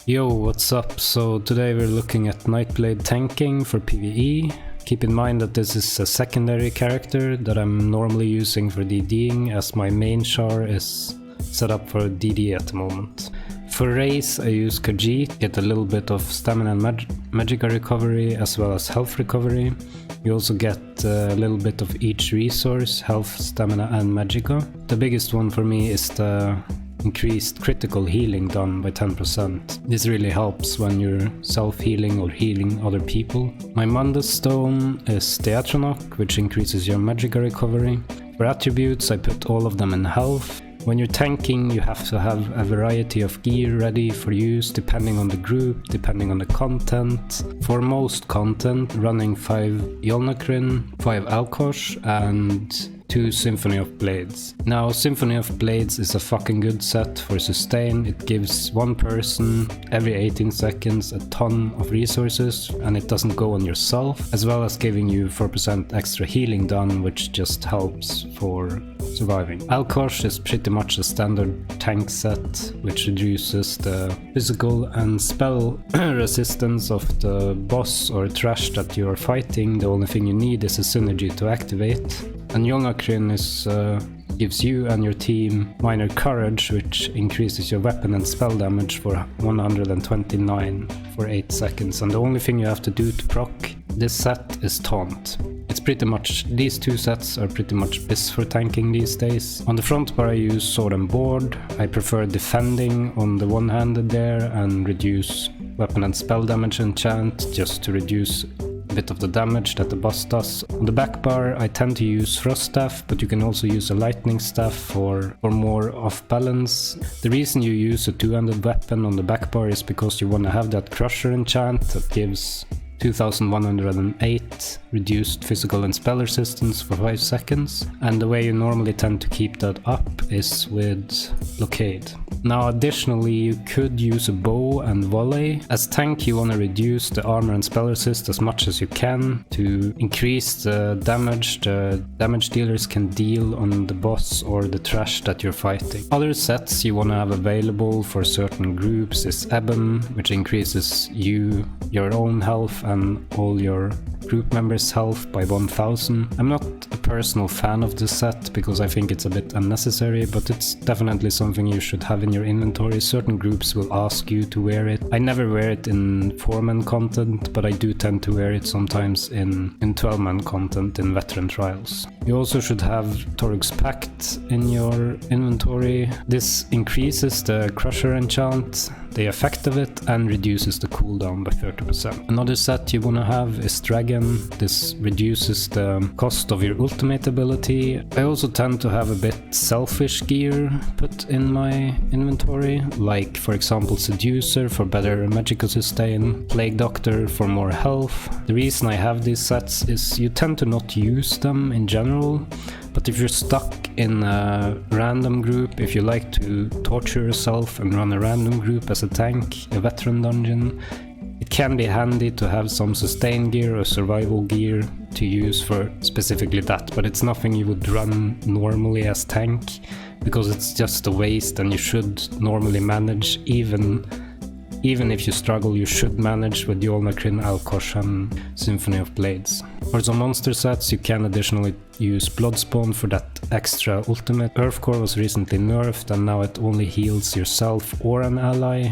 Yo, what's up? So today we're looking at Nightblade tanking for PVE. Keep in mind that this is a secondary character that I'm normally using for DDing, as my main char is set up for DD at the moment. For race I use Khajiit, get a little bit of stamina and magicka recovery as well as health recovery. You also get a little bit of each resource, health, stamina and magicka. The biggest one for me is the increased critical healing done by 10%. This really helps when you're self-healing or healing other people. My Mundus stone is the Atronach, which increases your magicka recovery. For attributes I put all of them in health. When you're tanking you have to have a variety of gear ready for use depending on the group, depending on the content. For most content, running 5 Yolnahkrin, 5 Alkosh and 2 Symphony of Blades. Now Symphony of Blades is a fucking good set for sustain. It gives one person every 18 seconds a ton of resources and it doesn't go on yourself, as well as giving you 4% extra healing done, which just helps for surviving. Alkosh is pretty much a standard tank set, which reduces the physical and spell resistance of the boss or trash that you are fighting. The only thing you need is a synergy to activate. And Yolnahkrin gives you and your team minor courage, which increases your weapon and spell damage for 129 for 8 seconds. And the only thing you have to do to proc this set is taunt. It's pretty much, these two sets are pretty much bis for tanking these days. On the front bar I use sword and board. I prefer defending on the one-handed there and reduce weapon and spell damage enchant just to reduce bit of the damage that the boss does. On the back bar I tend to use Frost Staff, but you can also use a Lightning Staff for more off balance. The reason you use a two-handed weapon on the back bar is because you want to have that Crusher enchant that gives 2108 reduced physical and spell resistance for 5 seconds, and the way you normally tend to keep that up is with Blockade. Now additionally you could use a bow and volley. As tank you want to reduce the armor and spell resist as much as you can to increase the damage dealers can deal on the boss or the trash that you're fighting. Other sets you want to have available for certain groups is Ebon, which increases your own health and all your group members' health by 1000. I'm not a personal fan of this set because I think it's a bit unnecessary, but it's definitely something you should have in your inventory. Certain groups will ask you to wear it. I never wear it in 4-man content, but I do tend to wear it sometimes in 12-man content in veteran trials. You also should have Torug's Pact in your inventory. This increases the Crusher enchant, the effect of it, and reduces the cooldown by 30%. Another set you want to have is Dragon. This reduces the cost of your ultimate ability. I also tend to have a bit selfish gear put in my inventory, like for example Seducer for better magicka sustain, Plague Doctor for more health. The reason I have these sets is you tend to not use them in general, but if you're stuck in a random group, if you like to torture yourself and run a random group as a tank, a veteran dungeon, it can be handy to have some sustain gear or survival gear to use for specifically that, but it's nothing you would run normally as tank because it's just a waste, and you should normally manage, even if you struggle, you should manage with Yolnahkrin, Alkosh and Symphony of Blades. For some monster sets you can additionally use Bloodspawn for that extra ultimate. Earthcore was recently nerfed and now it only heals yourself or an ally,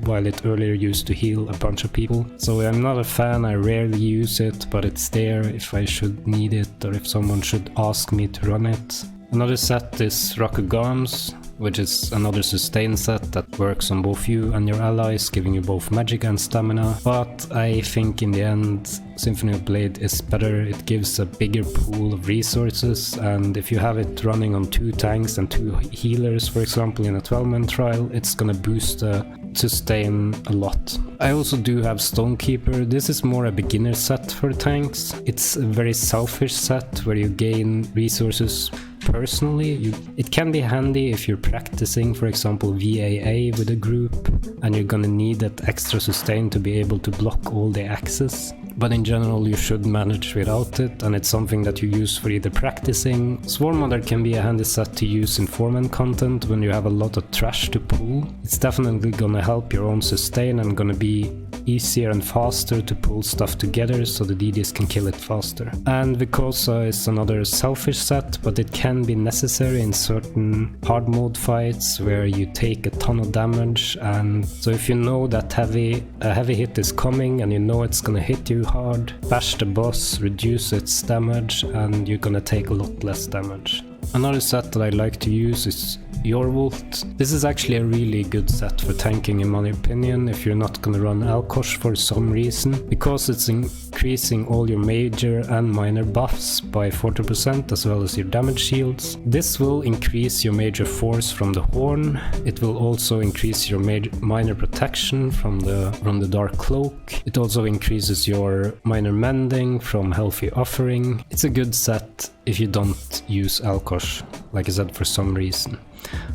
while it earlier used to heal a bunch of people. So I'm not a fan, I rarely use it, but it's there if I should need it or if someone should ask me to run it. Another set is Rakugams, which is another sustain set that works on both you and your allies, giving you both magic and stamina. But I think in the end Symphony of Blade is better. It gives a bigger pool of resources, and if you have it running on 2 tanks and 2 healers, for example in a 12-man trial, it's gonna boost the sustain a lot. I also do have Stonekeeper. This is more a beginner set for tanks. It's a very selfish set where you gain resources personally. It can be handy if you're practicing, for example, VAA with a group and you're gonna need that extra sustain to be able to block all the axes. but in general you should manage without it, and it's something that you use for either practicing. Swarm Mother can be a handy set to use in foreman content when you have a lot of trash to pull. It's definitely gonna help your own sustain and gonna be easier and faster to pull stuff together so the DDs can kill it faster. And Vicosa is another selfish set, but it can be necessary in certain hard mode fights where you take a ton of damage, and so if you know that a heavy hit is coming and you know it's gonna hit you hard, bash the boss, reduce its damage, and you're gonna take a lot less damage. Another set that I like to use is Yorvult. This is actually a really good set for tanking in my opinion if you're not gonna run Alkosh for some reason, because it's increasing all your major and minor buffs by 40% as well as your damage shields. This will increase your major force from the horn. It will also increase your minor protection from the dark cloak. It also increases your minor mending from healthy offering. It's a good set if you don't use Alkosh, like I said, for some reason.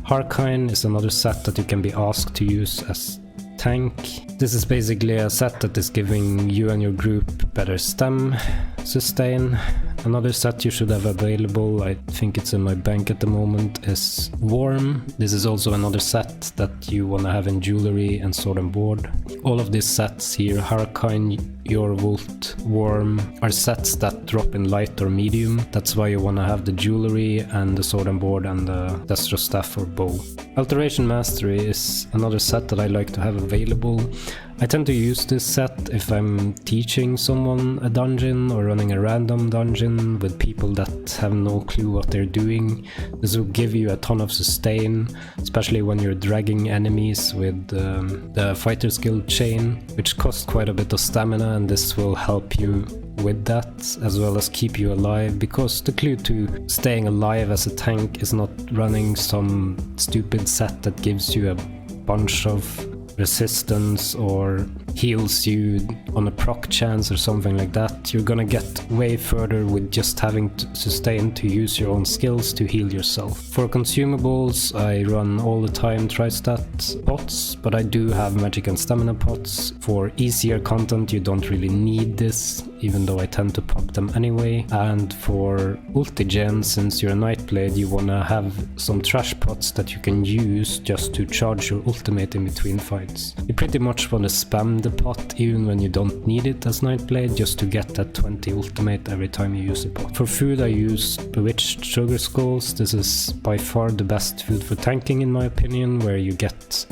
Harkine is another set that you can be asked to use as tank. This is basically a set that is giving you and your group better stem sustain. Another set you should have available, I think it's in my bank at the moment, is Worm. This is also another set that you want to have in jewelry and sword and board. All of these sets here, Harkine, Yorvult, Worm, are sets that drop in light or medium. That's why you want to have the jewelry and the sword and board and the Destro staff or bow. Alteration Mastery is another set that I like to have available. I tend to use this set if I'm teaching someone a dungeon or running a random dungeon with people that have no clue what they're doing. This will give you a ton of sustain, especially when you're dragging enemies with the fighter skill chain, which costs quite a bit of stamina, and this will help you with that as well as keep you alive, because the clue to staying alive as a tank is not running some stupid set that gives you a bunch of resistance or heals you on a proc chance or something like that. You're gonna get way further with just having to sustain to use your own skills to heal yourself. For consumables, I run all the time Tristat pots, but I do have magic and stamina pots. For easier content you don't really need this, even though I tend to pop them anyway. And for ultigen, since you're a Nightblade, you wanna have some trash pots that you can use just to charge your ultimate in between fights. You pretty much wanna spam the pot even when you don't need it as Nightblade, just to get that 20 ultimate every time you use a pot. For food I use Bewitched Sugar Skulls. This is by far the best food for tanking in my opinion, where you get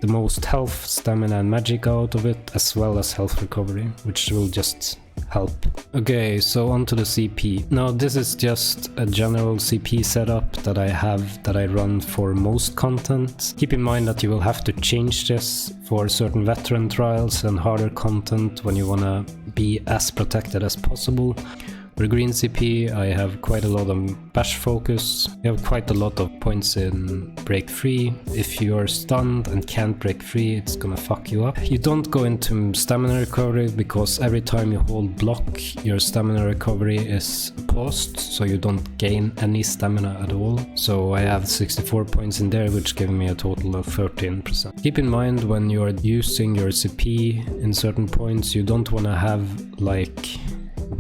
the most health, stamina and magic out of it, as well as health recovery, which will just help. Okay, so on to the CP. Now this is just a general CP setup that I have, that I run for most content. Keep in mind that you will have to change this for certain veteran trials and harder content when you want to be as protected as possible. For green CP, I have quite a lot of bash focus. You have quite a lot of points in break free. If you're stunned and can't break free, it's gonna fuck you up. You don't go into stamina recovery because every time you hold block, your stamina recovery is paused, so you don't gain any stamina at all. So I have 64 points in there, which give me a total of 13%. Keep in mind when you're using your CP in certain points, you don't wanna have like,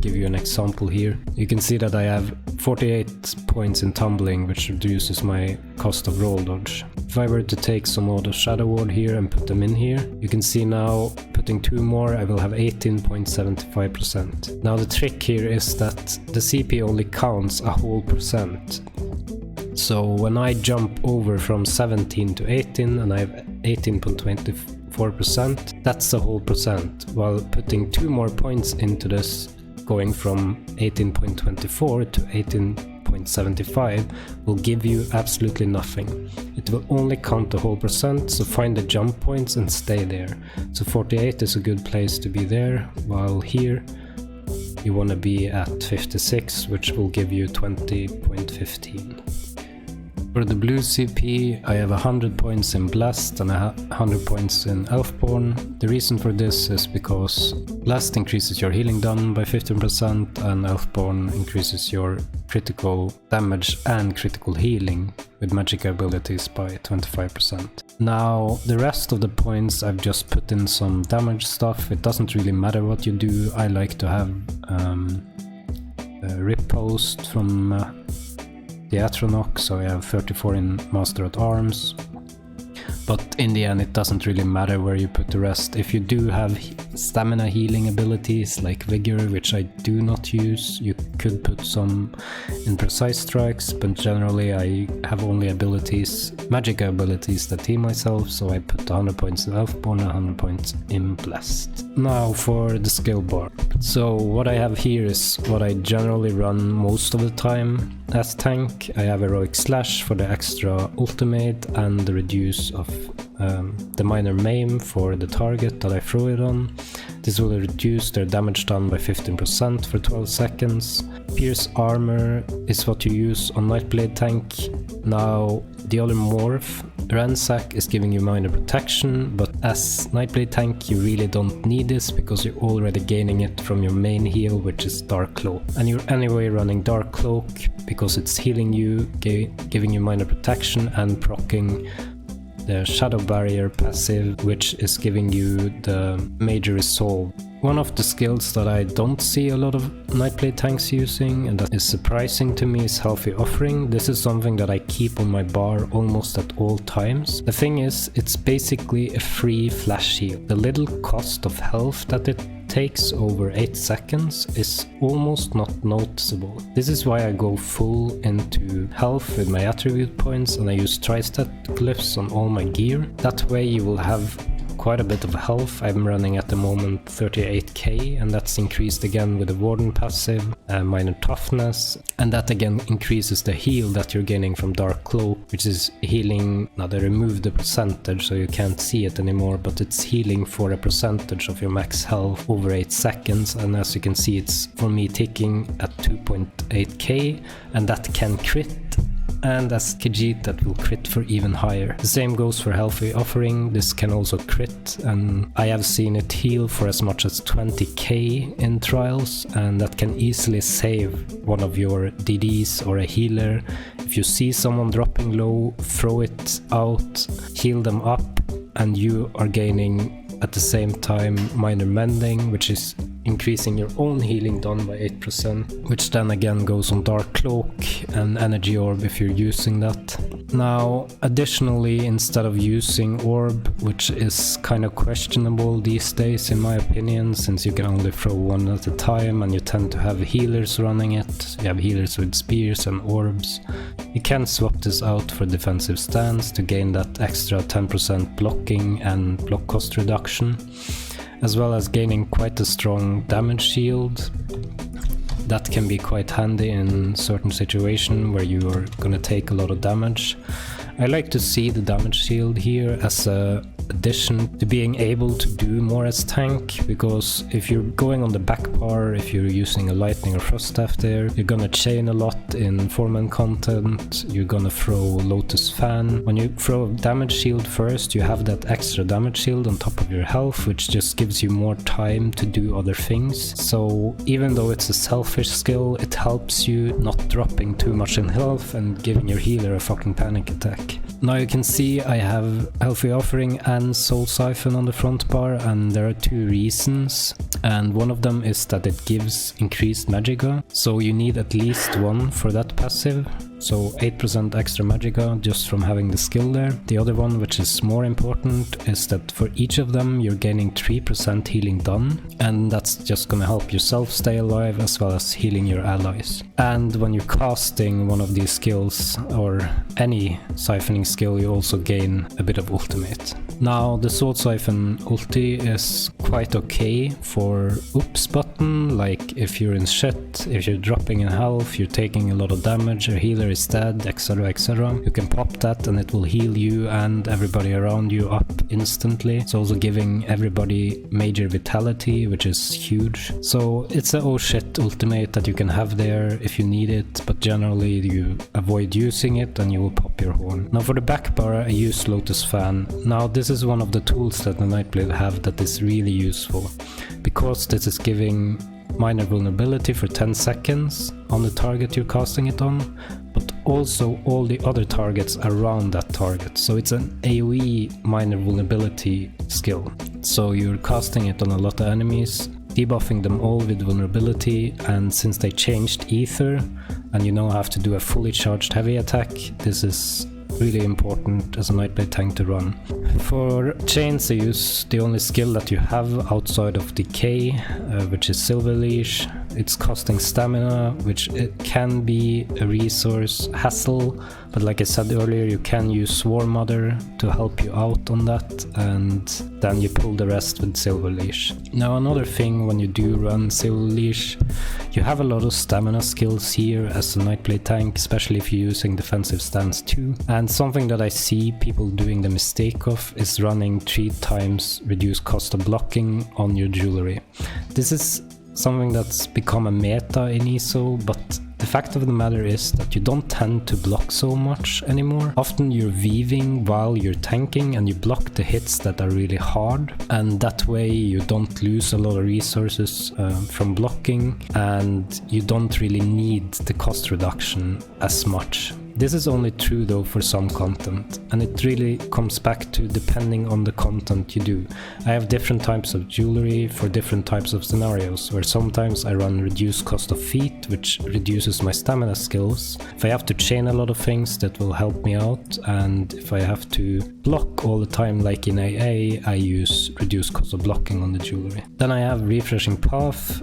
give you an example here. You can see that I have 48 points in tumbling, which reduces my cost of roll dodge. If I were to take some out of Shadow Ward here and put them in here, you can see now putting 2 more I will have 18.75%. Now the trick here is that the CP only counts a whole percent. So when I jump over from 17 to 18 and I have 18.24%, that's the whole percent, while putting 2 more points into this, going from 18.24 to 18.75 will give you absolutely nothing. It will only count the whole percent, so find the jump points and stay there. So 48 is a good place to be there, while here you want to be at 56, which will give you 20.15. For the blue CP, I have 100 points in Blast and 100 points in Elfborn. The reason for this is because Blast increases your healing done by 15% and Elfborn increases your critical damage and critical healing with magic abilities by 25%. Now, the rest of the points I've just put in some damage stuff. It doesn't really matter what you do. I like to have a riposte from the Atronach, so I have 34 in Master at Arms. But in the end it doesn't really matter where you put the rest. If you do have stamina healing abilities like Vigor, which I do not use, you could put some in Precise Strikes, but generally I have only abilities, magic abilities that heal myself, so I put 100 points in Elfborn and 100 points in Blessed. Now for the skill bar. So what I have here is what I generally run most of the time as tank. I have Heroic Slash for the extra ultimate and the reduce of the minor maim for the target that I throw it on. This will reduce their damage done by 15% for 12 seconds. Pierce Armor is what you use on Nightblade tank. Now the other morph, Ransack, is giving you minor protection, but as Nightblade tank you really don't need this because you're already gaining it from your main heal, which is Dark Cloak. And you're anyway running Dark Cloak because it's healing you, giving you minor protection and proccing the Shadow Barrier passive, which is giving you the Major Resolve. One of the skills that I don't see a lot of Nightblade tanks using, and that is surprising to me, is Healthy Offering. This is something that I keep on my bar almost at all times. The thing is, it's basically a free flash heal. The little cost of health that it takes over 8 seconds is almost not noticeable. This is why I go full into health with my attribute points and I use tri-stat glyphs on all my gear. That way you will have quite a bit of health. I'm running at the moment 38k, and that's increased again with the Warden passive, minor toughness, and that again increases the heal that you're gaining from Dark Cloak, which is healing. Now they removed the percentage so you can't see it anymore, but it's healing for a percentage of your max health over 8 seconds, and as you can see it's for me ticking at 2.8k, and that can crit. And as Khajiit, that will crit for even higher. The same goes for Healthy Offering. This can also crit, and I have seen it heal for as much as 20k in trials, and that can easily save one of your DDs or a healer. If you see someone dropping low, throw it out, heal them up, and you are gaining at the same time minor mending, which is increasing your own healing done by 8%, which then again goes on Dark Cloak and Energy Orb if you're using that. Now, additionally, instead of using Orb, which is kind of questionable these days in my opinion, since you can only throw one at a time and you tend to have healers running it, you have healers with spears and orbs, you can swap this out for defensive stance to gain that extra 10% blocking and block cost reduction, as well as gaining quite a strong damage shield. That can be quite handy in certain situations where you are gonna take a lot of damage. I like to see the damage shield here as a addition to being able to do more as tank, because if you're going on the back bar, if you're using a lightning or frost staff there, you're gonna chain a lot in 4-man content, you're gonna throw Lotus Fan. When you throw damage shield first, you have that extra damage shield on top of your health, which just gives you more time to do other things. So even though it's a selfish skill, it helps you not dropping too much in health and giving your healer a fucking panic attack. Now you can see I have Healthy Offering and Soul Siphon on the front bar, and there are 2 reasons, and one of them is that it gives increased magicka, so you need at least one for that passive. So 8% extra magicka just from having the skill there. The other one, which is more important, is that for each of them you're gaining 3% healing done, and that's just gonna help yourself stay alive as well as healing your allies. And when you're casting one of these skills, or any siphoning skill, you also gain a bit of ultimate. Now the Sword Siphon ulti is quite okay for oops button, like if you're in shit, if you're dropping in health, you're taking a lot of damage, a healer is is dead, etc, etc. You can pop that and it will heal you and everybody around you up instantly. It's also giving everybody major vitality, which is huge. So it's a oh shit ultimate that you can have there if you need it, but generally you avoid using it and you will pop your horn. Now for the back bar I use Lotus Fan. Now this is one of the tools that the Nightblade have that is really useful, because this is giving minor vulnerability for 10 seconds on the target you're casting it on, but also all the other targets around that target. So it's an AoE minor vulnerability skill. So you're casting it on a lot of enemies, debuffing them all with vulnerability, and since they changed Ether and you now have to do a fully charged heavy attack, this is really important as a Nightblade tank to run. For chains I use the only skill that you have outside of decay, which is Silver Leash. It's costing stamina, which it can be a resource hassle, but like I said earlier, you can use Swarm Mother to help you out on that, and then you pull the rest with Silver Leash. Now another thing, when you do run Silver Leash, you have a lot of stamina skills here as a Nightblade tank, especially if you're using defensive stance too. And something that I see people doing the mistake of is running 3 times reduced cost of blocking on your jewelry. This is something that's become a meta in ESO, but the fact of the matter is that you don't tend to block so much anymore. Often you're weaving while you're tanking and you block the hits that are really hard, and that way you don't lose a lot of resources from blocking, and you don't really need the cost reduction as much. This is only true though for some content, and it really comes back to depending on the content you do. I have different types of jewelry for different types of scenarios, where sometimes I run reduced cost of feet, which reduces my stamina skills. If I have to chain a lot of things, that will help me out, and if I have to block all the time like in AA, I use reduced cost of blocking on the jewelry. Then I have Refreshing Path.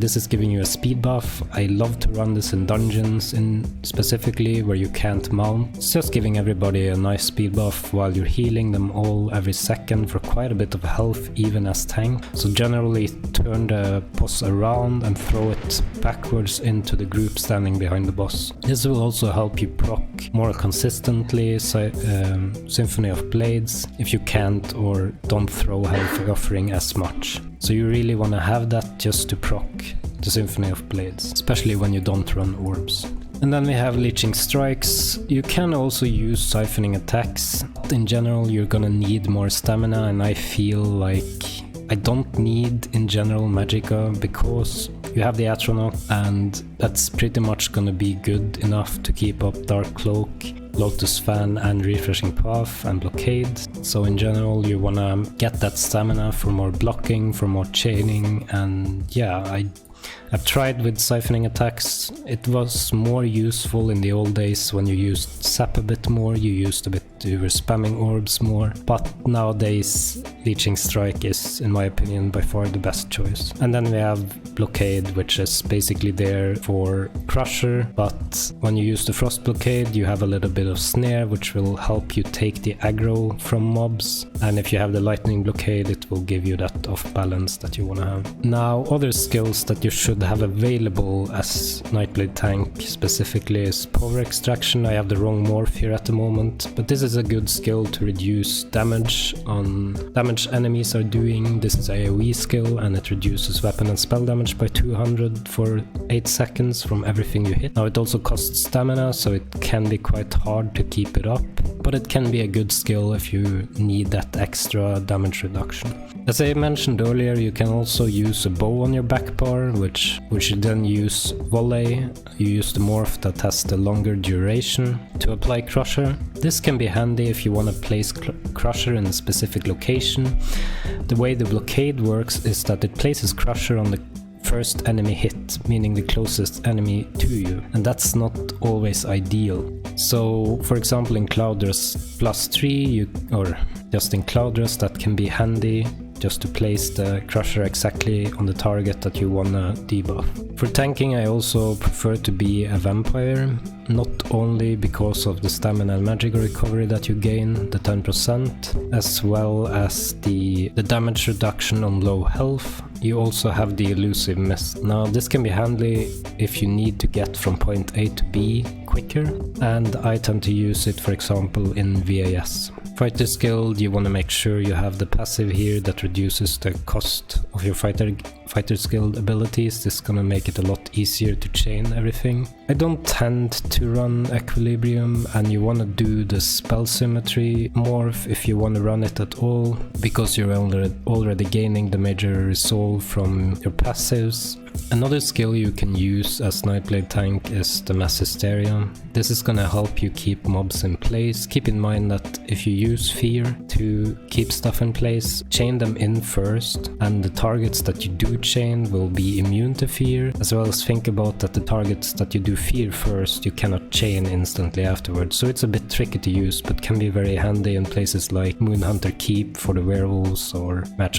This is giving you a speed buff. I love to run this in dungeons specifically, where you can't mount. It's just giving everybody a nice speed buff while you're healing them all every second for quite a bit of health, even as tank. So generally turn the boss around and throw it backwards into the group standing behind the boss. This will also help you proc more consistently Symphony of Blades if you can't or don't throw health offering as much. So you really want to have that just to proc the Symphony of Blades, especially when you don't run orbs. And then we have Leeching Strikes. You can also use Siphoning Attacks. In general, you're gonna need more stamina, and I feel like I don't need, in general, Magicka, because you have the Atronach, and that's pretty much gonna be good enough to keep up Dark Cloak, Lotus Fan, and Refreshing Path, and Blockade. So in general, you wanna get that stamina for more blocking, for more chaining, and yeah, I've tried with Siphoning Attacks. It was more useful in the old days when you used Sap a bit more, you were spamming orbs more, but nowadays Leeching Strike is, in my opinion, by far the best choice. And then we have Blockade, which is basically there for Crusher, but when you use the Frost Blockade you have a little bit of Snare, which will help you take the aggro from mobs, and if you have the Lightning Blockade it will give you that off balance that you want to have. Now other skills that you should have available as Nightblade tank specifically is Power Extraction. I have the wrong morph here at the moment, but this is a good skill to reduce damage enemies are doing. This is a AoE skill, and it reduces weapon and spell damage by 200 for 8 seconds from everything you hit. Now it also costs stamina, so it can be quite hard to keep it up, but it can be a good skill if you need that extra damage reduction. As I mentioned earlier, you can also use a bow on your back bar, which you then use Volley. You use the morph that has the longer duration to apply Crusher. This can be handy if you want to place Crusher in a specific location. The way the Blockade works is that it places Crusher on the first enemy hit, meaning the closest enemy to you, and that's not always ideal. So for example in Cloudress +3, or just in Cloudress, that can be handy just to place the Crusher exactly on the target that you wanna debuff. For tanking I also prefer to be a Vampire, not only because of the stamina and magic recovery that you gain, the 10%, as well as the damage reduction on low health, you also have the elusive mist. Now this can be handy if you need to get from point A to B quicker, and I tend to use it for example in VAS. Fighter's Guild, you want to make sure you have the passive here that reduces the cost of your Fighter's Guild abilities. This is gonna make it a lot easier to chain everything. I don't tend to run Equilibrium, and you want to do the spell symmetry morph if you want to run it at all, because you're already gaining the major resolve from your passives. Another skill you can use as Nightblade tank is the Mass Hysteria. This is gonna help you keep mobs in place. Keep in mind that if you use fear to keep stuff in place, chain them in first, and the targets that you do chain will be immune to fear, as well as think about that the targets that you do fear first you cannot chain instantly afterwards. So it's a bit tricky to use, but can be very handy in places like Moonhunter Keep for the werewolves, or March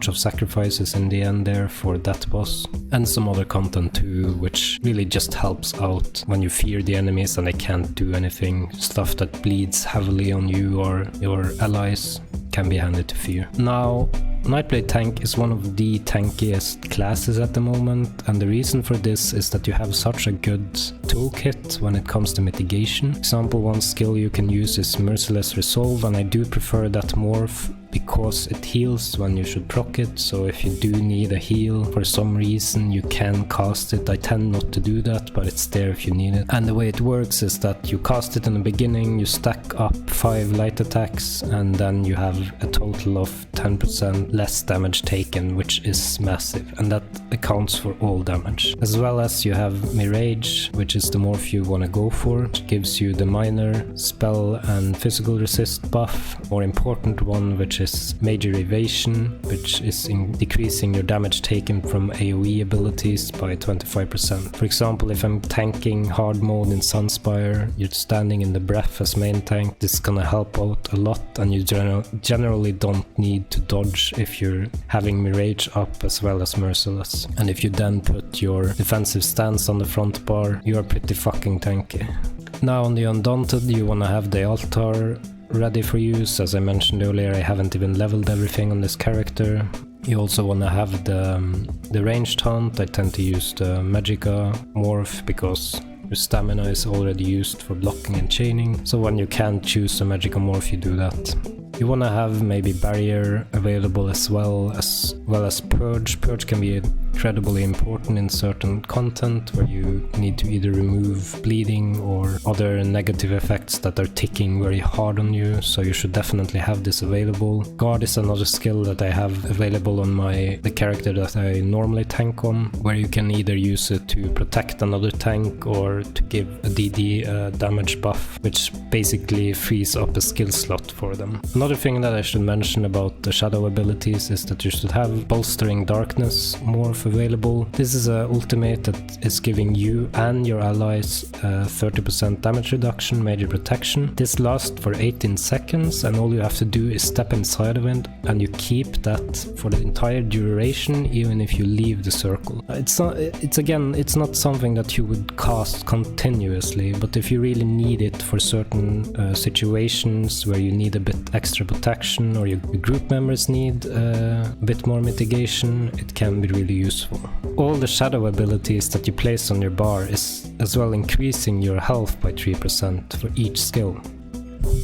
of Sacrifices in the end there for that boss. And some other content too, which really just helps out when you fear the enemies and they can't do anything. Stuff that bleeds heavily on you or your allies can be handy to fear. Now, Nightblade tank is one of the tankiest classes at the moment, and the reason for this is that you have such a good toolkit when it comes to mitigation. For example, one skill you can use is Merciless Resolve, and I do prefer that morph because it heals when you should proc it, so if you do need a heal for some reason you can cast it. I tend not to do that, but it's there if you need it. And the way it works is that you cast it in the beginning, you stack up 5 light attacks, and then you have a total of 10% less damage taken, which is massive, and that accounts for all damage. As well as you have Mirage, which is the morph you want to go for, which gives you the minor spell and physical resist buff. More important one, which is Major Evasion, which is decreasing your damage taken from AoE abilities by 25%. For example, if I'm tanking hard mode in Sunspire, you're standing in the breath as main tank, this is gonna help out a lot, and you generally don't need to dodge if you're having Mirage up as well as Merciless. And if you then put your defensive stance on the front bar, you are pretty fucking tanky. Now on the Undaunted, you wanna have the altar ready for use. As I mentioned earlier, I haven't even leveled everything on this character. You also want to have the ranged hunt. I tend to use the Magicka morph because your stamina is already used for blocking and chaining. So when you can't choose a Magicka morph, you do that. You want to have maybe barrier available as well as purge. Purge can be incredibly important in certain content where you need to either remove bleeding or other negative effects that are ticking very hard on you, so you should definitely have this available. Guard is another skill that I have available on the character that I normally tank on, where you can either use it to protect another tank or to give a DD damage buff, which basically frees up a skill slot for them. Another thing that I should mention about the shadow abilities is that you should have Bolstering Darkness morph available. This is an ultimate that is giving you and your allies 30% damage reduction, major protection. This lasts for 18 seconds, and all you have to do is step inside of it, and you keep that for the entire duration, even if you leave the circle. It's not something that you would cast continuously, but if you really need it for certain situations where you need a bit extra protection, or your group members need a bit more mitigation, it can be really useful. All the shadow abilities that you place on your bar is as well increasing your health by 3% for each skill.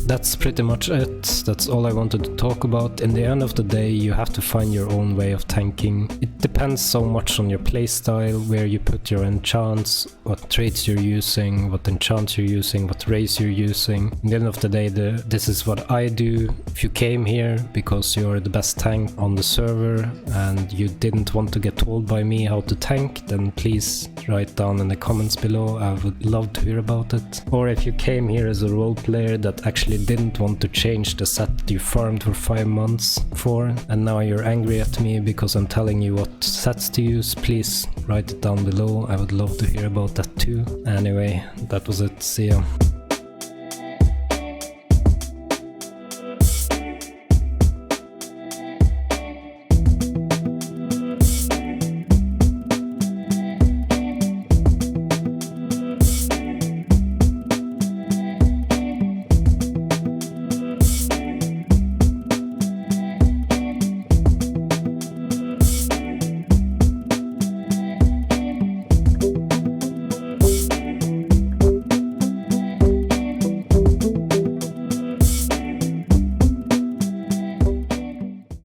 That's pretty much it. That's all I wanted to talk about. In the end of the day, you have to find your own way of tanking. It depends so much on your playstyle, where you put your enchants, what traits you're using, what enchants you're using, what race you're using. In the end of the day, this is what I do. If you came here because you're the best tank on the server and you didn't want to get told by me how to tank, then please write down in the comments below. I would love to hear about it. Or if you came here as a role player that actually didn't want to change the set you farmed for 5 months for, and now you're angry at me because I'm telling you what sets to use, please write it down below. I would love to hear about that too. Anyway, that was it. See ya.